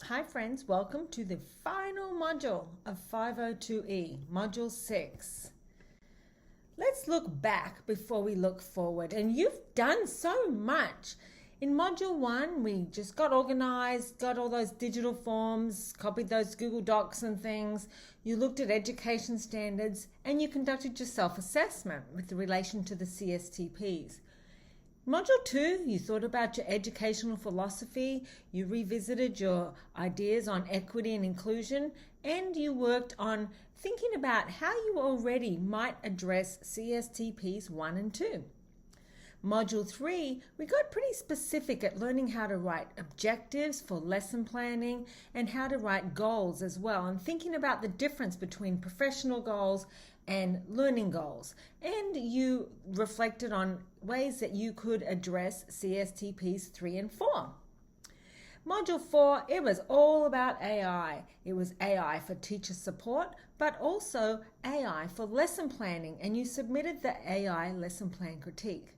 Hi friends, welcome to the final module of 502E, Module 6. Let's look back before we look forward, and you've done so much. In Module 1, we just got organized, got all those digital forms, copied those Google Docs and things. You looked at education standards, and you conducted your self-assessment with relation to the CSTPs. Module 2, you thought about your educational philosophy, you revisited your ideas on equity and inclusion, and you worked on thinking about how you already might address CSTPs 1 and 2. Module 3, we got pretty specific at learning how to write objectives for lesson planning and how to write goals as well, and thinking about the difference between professional goals and learning goals. And you reflected on ways that you could address CSTPs 3 and 4. Module 4, it was all about AI. It was AI for teacher support, but also AI for lesson planning, and you submitted the AI lesson plan critique.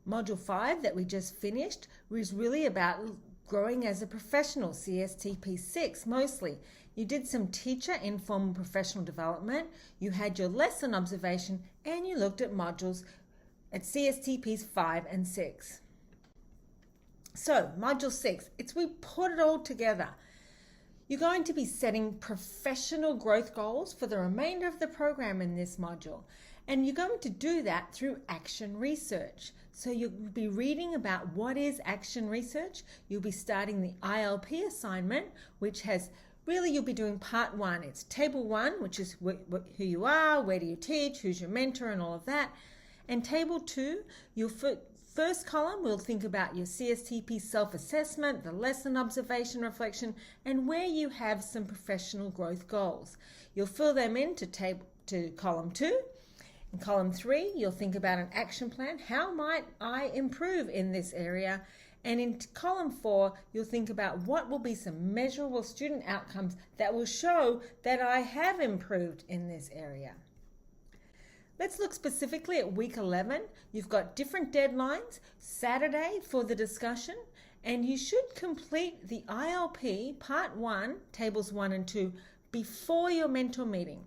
Module 5 that we just finished was really about growing as a professional, CSTP 6 mostly. You did some teacher informal professional development, you had your lesson observation, and you looked at modules at CSTPs 5 and 6. So, Module 6, we put it all together. You're going to be setting professional growth goals for the remainder of the program in this module. And you're going to do that through action research. So you'll be reading about what is action research. You'll be starting the ILP assignment, which has you'll be doing part 1. It's table 1, which is who you are, where do you teach, who's your mentor, and all of that. And table 2, your first column, we'll think about your CSTP self-assessment, the lesson observation reflection, and where you have some professional growth goals. You'll fill them into column 2. In column 3, you'll think about an action plan. How might I improve in this area? And in column 4, you'll think about what will be some measurable student outcomes that will show that I have improved in this area. Let's look specifically at week 11. You've got different deadlines, Saturday for the discussion, and you should complete the ILP part 1, tables 1 and 2, before your mentor meeting.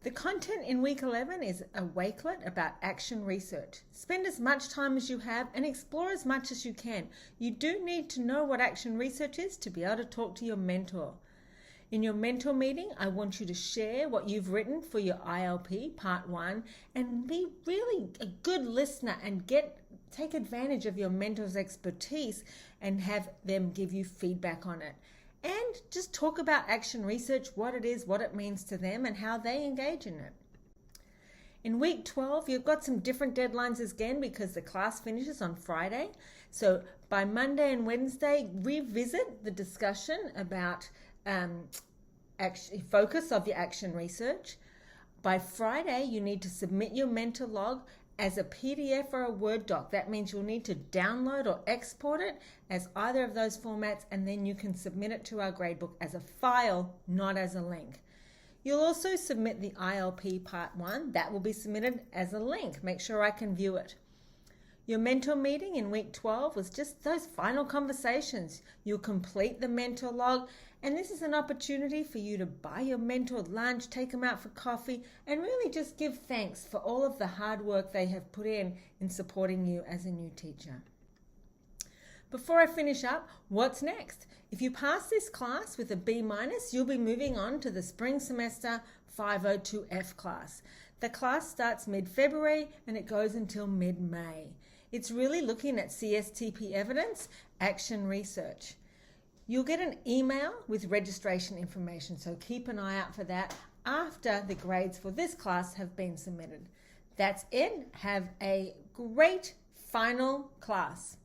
The content in week 11 is a wakelet about action research. Spend as much time as you have and explore as much as you can. You do need to know what action research is to be able to talk to your mentor. In your mentor meeting, I want you to share what you've written for your ILP part 1 and be really a good listener and take advantage of your mentor's expertise and have them give you feedback on it. And just talk about action research, what it is, what it means to them, and how they engage in it. In week 12, you've got some different deadlines again because the class finishes on Friday. So by Monday and Wednesday, revisit the discussion about focus of your action research. By Friday, you need to submit your mentor log as a PDF or a Word doc. That means you'll need to download or export it as either of those formats, and then you can submit it to our gradebook as a file, not as a link. You'll also submit the ILP part 1. That will be submitted as a link. Make sure I can view it. Your mentor meeting in week 12 was just those final conversations. You'll complete the mentor log, and this is an opportunity for you to buy your mentor lunch, take them out for coffee, and really just give thanks for all of the hard work they have put in supporting you as a new teacher. Before I finish up, what's next? If you pass this class with a B-, you'll be moving on to the spring semester 502F class. The class starts mid-February and it goes until mid-May. It's really looking at CSTP evidence, action research. You'll get an email with registration information, so keep an eye out for that after the grades for this class have been submitted. That's it. Have a great final class.